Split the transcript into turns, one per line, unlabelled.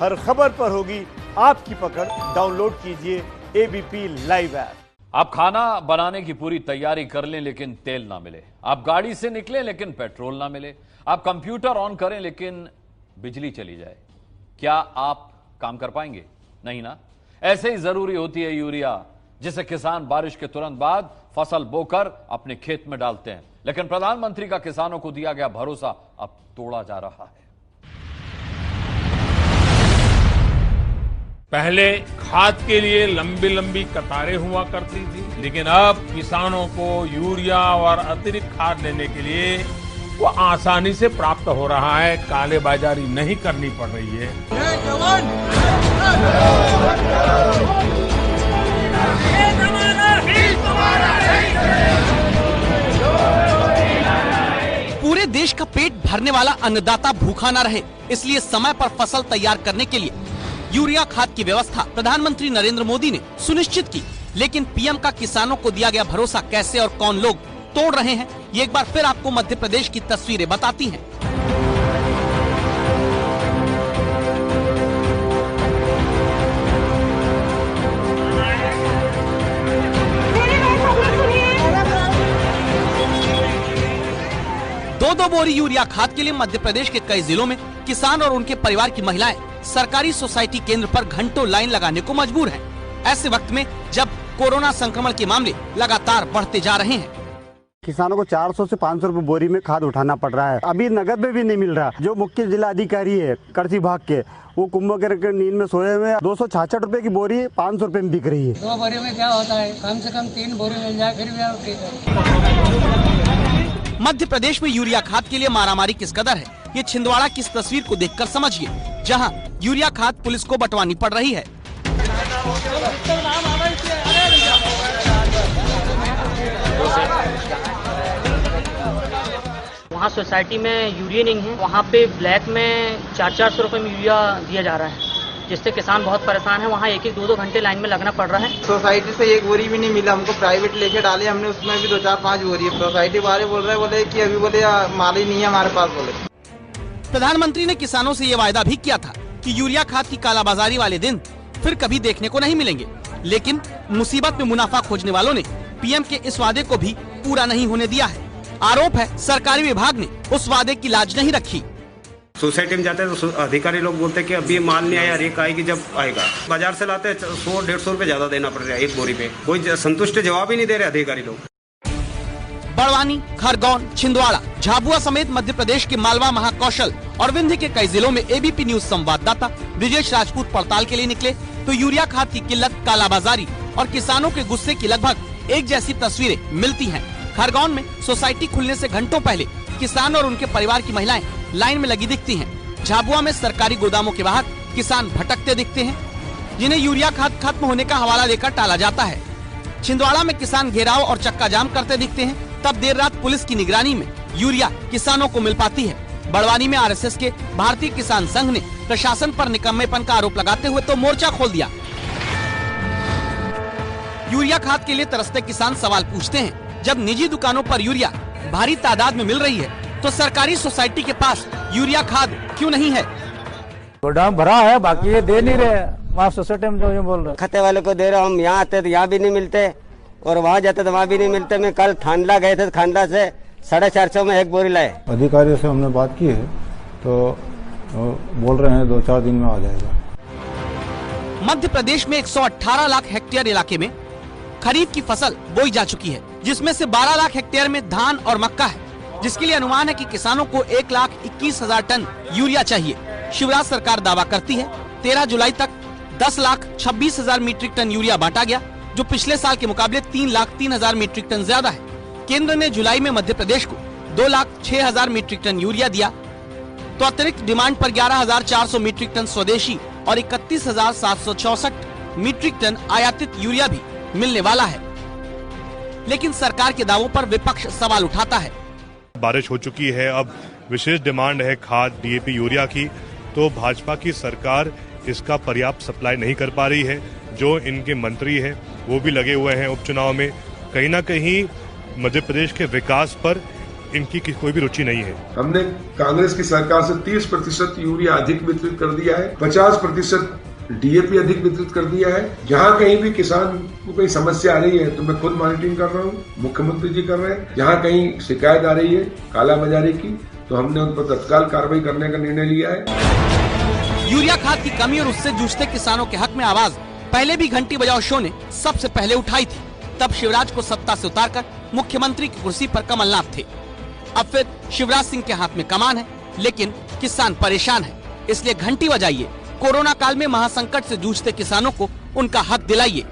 हर खबर पर होगी आपकी पकड़। डाउनलोड कीजिए एबीपी लाइव ऐप।
आप खाना बनाने की पूरी तैयारी कर लें लेकिन तेल ना मिले, आप गाड़ी से निकलें लेकिन पेट्रोल ना मिले, आप कंप्यूटर ऑन करें लेकिन बिजली चली जाए, क्या आप काम कर पाएंगे? नहीं ना। ऐसे ही जरूरी होती है यूरिया, जिसे किसान बारिश के तुरंत बाद फसल बोकर अपने खेत में डालते हैं। लेकिन प्रधानमंत्री का किसानों को दिया गया भरोसा अब तोड़ा जा रहा है।
पहले खाद के लिए लंबी लंबी कतारें हुआ करती थी, लेकिन अब किसानों को यूरिया और अतिरिक्त खाद लेने के लिए वो आसानी से प्राप्त हो रहा है। काले बाजारी नहीं करनी पड़ रही है।
पूरे देश का पेट भरने वाला अन्नदाता भूखा न रहे, इसलिए समय पर फसल तैयार करने के लिए यूरिया खाद की व्यवस्था प्रधानमंत्री नरेंद्र मोदी ने सुनिश्चित की। लेकिन पीएम का किसानों को दिया गया भरोसा कैसे और कौन लोग तोड़ रहे हैं, ये एक बार फिर आपको मध्य प्रदेश की तस्वीरें बताती हैं। दो बोरी यूरिया खाद के लिए मध्य प्रदेश के कई जिलों में किसान और उनके परिवार की महिलाएं सरकारी सोसाइटी केंद्र पर घंटों लाइन लगाने को मजबूर हैं। ऐसे वक्त में जब कोरोना संक्रमण के मामले लगातार बढ़ते जा रहे हैं,
किसानों को 400 से 500 रुपए बोरी में खाद उठाना पड़ रहा है। अभी नगद में भी नहीं मिल रहा। जो मुख्य जिला अधिकारी है कृषि विभाग के, वो कुंभकर्ण के नींद में सोए हुए 266 रुपए की बोरी 500 रुपए में बिक रही है।
2 बोरी में क्या होता है, कम से कम 3 बोरी मिल जाए फिर भी ठीक है।
मध्य प्रदेश में यूरिया खाद के लिए मारामारी किस कदर है, ये छिंदवाड़ा की इस तस्वीर को देखकर समझिए, जहां यूरिया खाद पुलिस को बंटवानी पड़ रही है।
वहाँ सोसाइटी में यूरिया नहीं है, वहाँ पे ब्लैक में 400-400 रुपए में यूरिया दिया जा रहा है, जिससे किसान बहुत परेशान है। वहाँ 1-1, 2-2 घंटे लाइन में लगना पड़ रहा है।
सोसाइटी से 1 बोरी भी नहीं मिला हमको, प्राइवेट लेके डाले हमने, उसमें भी 2-4-5 बोरी। सोसाइटी वाले बोले कि अभी बोले माल ही नहीं है हमारे पास। बोले
प्रधानमंत्री ने किसानों से ये वायदा भी किया था कि यूरिया खाद की कालाबाजारी वाले दिन फिर कभी देखने को नहीं मिलेंगे, लेकिन मुसीबत में मुनाफा खोजने वालों ने पीएम के इस वादे को भी पूरा नहीं होने दिया है। आरोप है सरकारी विभाग ने उस वादे की लाज नहीं रखी।
सोसाइटी में जाते हैं तो अधिकारी लोग बोलते हैं कि अभी माल नहीं आया, रेक आएगी जब आएगा। बाजार से लाते हैं 100-150 रुपए ज्यादा देना पड़ रहा है 1 बोरी पे। कोई संतुष्ट जवाब ही नहीं दे रहे अधिकारी लोग।
बड़वानी, खरगोन, छिंदवाड़ा, झाबुआ समेत मध्य प्रदेश के मालवा, महाकौशल और विंध्य के कई जिलों में एबीपी न्यूज संवाददाता ब्रिजेश राजपूत पड़ताल के लिए निकले तो यूरिया खाद की किल्लत, कालाबाजारी और किसानों के गुस्से की लगभग एक जैसी तस्वीरें मिलती हैं। खरगोन में सोसाइटी खुलने से घंटों पहले किसान और उनके परिवार की महिलाएं लाइन में लगी दिखती हैं। झाबुआ में सरकारी गोदामों के बाहर किसान भटकते दिखते हैं, जिन्हें यूरिया खाद खत्म होने का हवाला देकर टाला जाता है। छिंदवाड़ा में किसान घेराव और चक्का जाम करते दिखते हैं, तब देर रात पुलिस की निगरानी में यूरिया किसानों को मिल पाती है। बड़वानी में आरएसएस के भारतीय किसान संघ ने प्रशासन पर निकम्मेपन का आरोप लगाते हुए तो मोर्चा खोल दिया। यूरिया खाद के लिए तरसते किसान सवाल पूछते हैं, जब निजी दुकानों पर यूरिया भारी तादाद में मिल रही है तो सरकारी सोसाइटी के पास यूरिया खाद क्यों नहीं है?
गोदाम भरा है, बाकी ये दे नहीं रहे। वहाँ सोसाइटी में जो ये बोल रहे
खते वाले को दे रहे, हम यहाँ आते तो यहाँ भी नहीं मिलते और वहाँ जाते तो वहाँ भी नहीं मिलते। मैं कल खांडला गए थे, खांडला से 450 में 1 बोरी लाए।
अधिकारियों से हमने बात की है तो बोल रहे हैं 2-4 दिन में आ जाएगा।
मध्य प्रदेश में 118 लाख हेक्टेयर इलाके में खरीफ की फसल बोई जा चुकी है, जिसमें से 12 लाख हेक्टेयर में धान और मक्का है, जिसके लिए अनुमान है कि किसानों को 1,21,000 टन यूरिया चाहिए। शिवराज सरकार दावा करती है 13 जुलाई तक 10,26,000 मीट्रिक टन यूरिया बांटा गया, जो पिछले साल के मुकाबले 3,03,000 मीट्रिक टन ज्यादा है। केंद्र ने जुलाई में मध्य प्रदेश को 2,06,000 मीट्रिक टन यूरिया दिया, तो अतिरिक्त डिमांड पर 11,400 मीट्रिक टन स्वदेशी और 31,764 मीट्रिक टन आयातित यूरिया भी मिलने वाला है। लेकिन सरकार के दावों पर विपक्ष सवाल उठाता है।
बारिश हो चुकी है, अब विशेष डिमांड है खाद, डीएपी, यूरिया की, तो भाजपा की सरकार इसका पर्याप्त सप्लाई नहीं कर पा रही है। जो इनके मंत्री हैं वो भी लगे हुए हैं उपचुनाव में। कहीं ना कहीं मध्य प्रदेश के विकास पर इनकी कोई भी रुचि नहीं है।
हमने कांग्रेस की सरकार से 30% यूरिया अधिक वितरित कर दिया है, 50% डीएपी अधिक वितरित कर दिया है। जहाँ कहीं भी किसान को कोई समस्या आ रही है तो मैं खुद मॉनिटरिंग कर रहा हूँ, मुख्यमंत्री जी कर रहे हैं। जहाँ कहीं शिकायत आ रही है काला बाजारी की तो हमने उन पर तत्काल कार्रवाई करने का निर्णय लिया है।
यूरिया खाद की कमी और उससे जूझते किसानों के हक में आवाज पहले भी घंटी बजाओ शो ने सबसे पहले उठाई थी। तब शिवराज को सत्ता से उतारकर मुख्यमंत्री की कुर्सी पर कमलनाथ थे। अब फिर शिवराज सिंह के हाथ में कमान है, लेकिन किसान परेशान है। इसलिए घंटी बजाइए, कोरोना काल में महासंकट से जूझते किसानों को उनका हक दिलाइए।